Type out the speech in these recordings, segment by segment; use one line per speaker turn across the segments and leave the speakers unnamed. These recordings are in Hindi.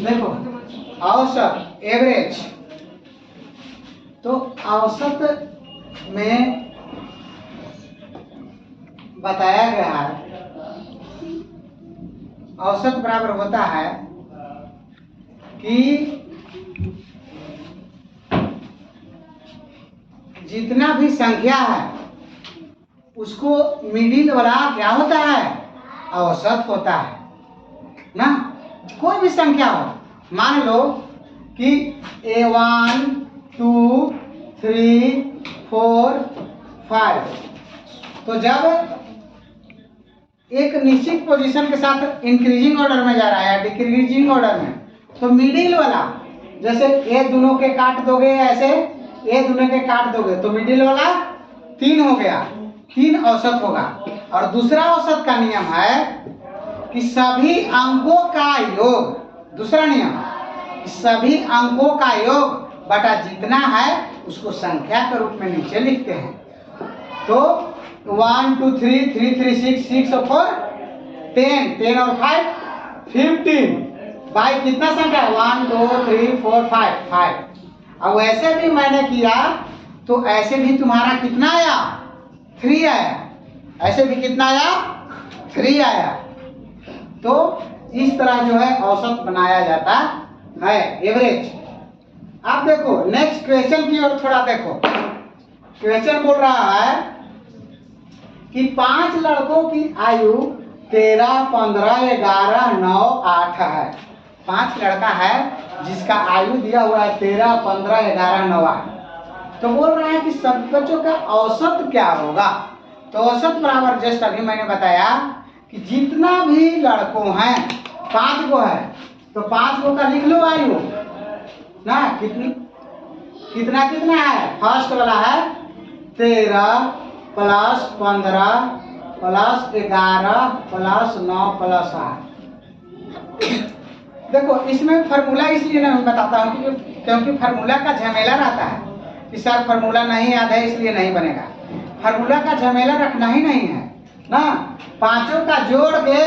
देखो औसत एवरेज, तो औसत में बताया गया है औसत बराबर होता है कि जितना भी संख्या है उसको मिडिल वाला क्या होता है, औसत होता है ना। कोई भी संख्या हो, मान लो कि A1 2 3 4 5, तो जब एक निश्चित पोजीशन के साथ इंक्रीजिंग ऑर्डर में जा रहा है या डिक्रीजिंग ऑर्डर में, तो मिडिल वाला, जैसे ए दोनों के काट दोगे, ऐसे ए दोनों के काट दोगे तो मिडिल वाला 3 हो गया, 3 औसत होगा। और दूसरा औसत का नियम है कि सभी अंकों का योग, दूसरा नियम सभी अंकों का योग बटा जितना है उसको संख्या के रूप में नीचे लिखते हैं। तो 1 2 3 3 3 6 6 और 4 10 10 और 5 15, भाई कितना संख्या 1 2 3 4 5 5। अब ऐसे भी मैंने किया तो ऐसे भी तुम्हारा कितना आया, 3 आया, ऐसे भी कितना आया, 3 आया। तो इस तरह जो है औसत बनाया जाता है, एवरेज। अब देखो नेक्स्ट क्वेश्चन की ओर थोड़ा देखो। क्वेश्चन बोल रहा है कि 5 लड़कों की आयु 13 15 11 9 8 है। 5 लड़का है जिसका आयु दिया हुआ है 13 15 11 9 8। तो बोल रहा है कि सब बच्चों का औसत क्या होगा। तो औसत बराबर जस्ट अभी मैंने बताया कि जितना भी लड़कों हैं, 5 गो है तो 5 गो का लिख लो आयु ना, कितना कितना है। फर्स्ट वाला है 13 प्लस 15 प्लस 11 प्लस 9 प्लस 8। देखो इसमें फार्मूला इसलिए मैं बताता हूँ क्योंकि फार्मूला का झमेला रहता है कि सर फार्मूला नहीं याद है इसलिए नहीं बनेगा। फार्मूला का झमेला रखना ही नहीं है ना, पांचों का जोड़ दे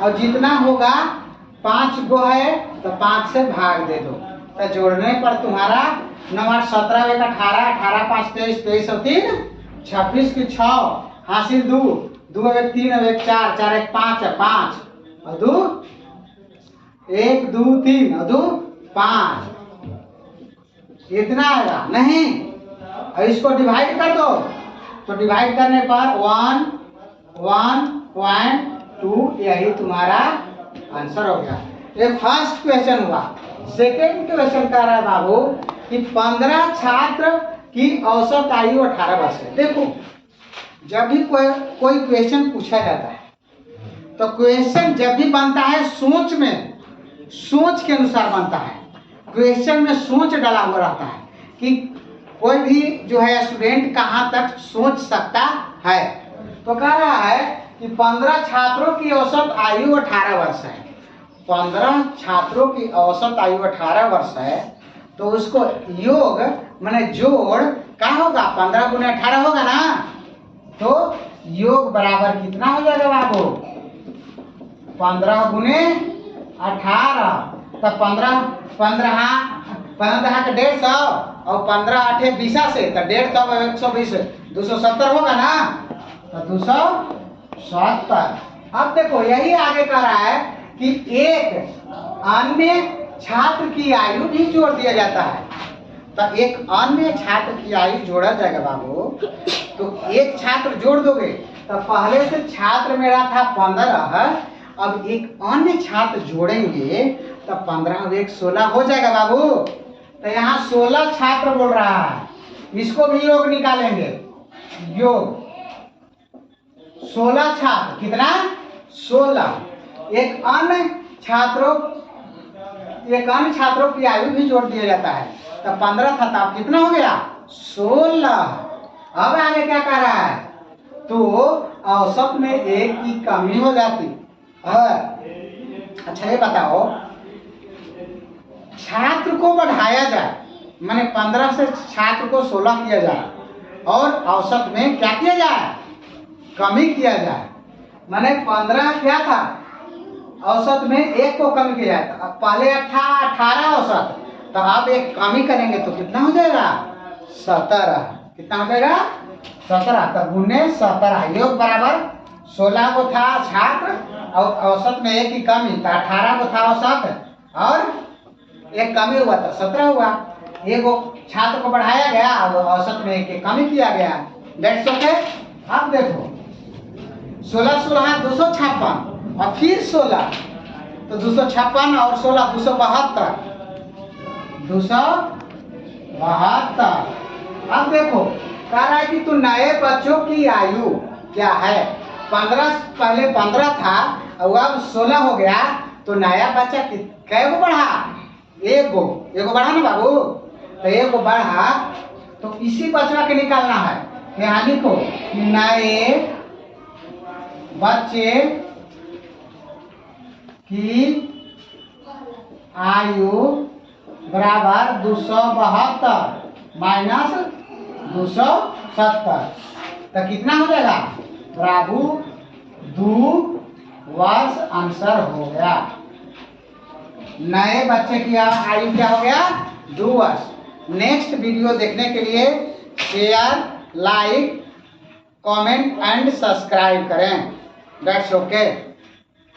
और जितना होगा 5 गो है तो 5 से भाग दे दो, तो जोड़ने पर तुम्हारा 9 8 17 1 18 18 5 23 23 और 3 26 की 6 हासिल 2 2 1 3 1 4 4 1 5 5 और 2 1 2 3 और 2 5, इतना आएगा नहीं। और इसको डिवाइड कर दो तो डिवाइड करने पर 1.2 यही तुम्हारा आंसर हो गया। ये फर्स्ट क्वेश्चन हुआ। सेकेंड क्वेश्चन कह रहा है बाबू कि 15 छात्र की औसत आयु 18 वर्ष है। देखो जब भी कोई क्वेश्चन पूछा जाता है तो क्वेश्चन जब भी बनता है सोच में, सोच के अनुसार बनता है। क्वेश्चन में सोच डाला हुआ रहता है कि कोई भी जो है स्टूडेंट कहाँ तक सोच सकता है। तो कह रहा है कि 15 छात्रों की औसत आयु 18 वर्ष है। 15 छात्रों की औसत आयु 18 वर्ष है तो उसको योग माने जोड़ क्या होगा, 15 गुने 18 होगा ना, तो योग बराबर कितना हो जाएगा बाबू, 15 गुने 18, तो 15 का 150 और 15 8 20 से तो 150 120 270 होगा ना, तो 270। अब देखो यही आगे कह रहा है कि एक अन्य छात्र की आयु भी जोड़ दिया जाता है। तो एक अन्य छात्र की आयु जोड़ा जाएगा बाबू, तो एक छात्र जोड़ दोगे तो पहले से छात्र मेरा था 15, अब एक अन्य छात्र जोड़ेंगे तो 15 और 1 16 हो जाएगा बाबू। तो यहाँ 16 छात्र बोल रहा है, इसको भी योग निकालेंगे। योग 16 छात्र कितना, 16। एक अन्य छात्रों की आयु भी जोड़ दिया जाता है। तो 15 था तब कितना हो गया, 16। अब आगे क्या कह रहा है, तो औसत में 1 की कमी हो जाती है। अच्छा ये बताओ, छात्र को बढ़ाया जाए माने 15 से छात्र को 16 किया जाए और औसत में क्या किया जाए, कमी किया जाए। माने 15 क्या था औसत में एक को कम किया जाए। अब पहले 18 औसत, तो आप एक कमी करेंगे तो कितना हो जाएगा? 17। कितना हो जाएगा? 17। तो गुने 17 योग बराबर 16 को था छात्र और औसत में एक की कमी, तो 18 को था औसत और एक कमी हुआ तो 17 हुआ। एक छात्र को बढ़ाया गया और औसत में एक की कमी किया गया। Dates okay. अब देखो 16 16 256 और फिर 16, तो 256 और 16 272। 272। अब देखो कह रहा है कि तू नए बच्चों की आयु क्या है? 15 पहले 15 था और अब 16 हो गया, तो नया बच्चा कै गो बढ़ा? एगो बढ़ा ना बाबू। तो एगो बढ़ा, तो इसी बचवा के निकालना है। यहाँ लिखो नए बच्चे की आयु बराबर 272 माइनस 270। तो कितना हो जाएगा बाबू? 2 वर्ष आंसर हो गया। नए बच्चे की आयु क्या हो गया? 2 वर्ष। नेक्स्ट वीडियो देखने के लिए share, like, comment and subscribe करें। That's okay.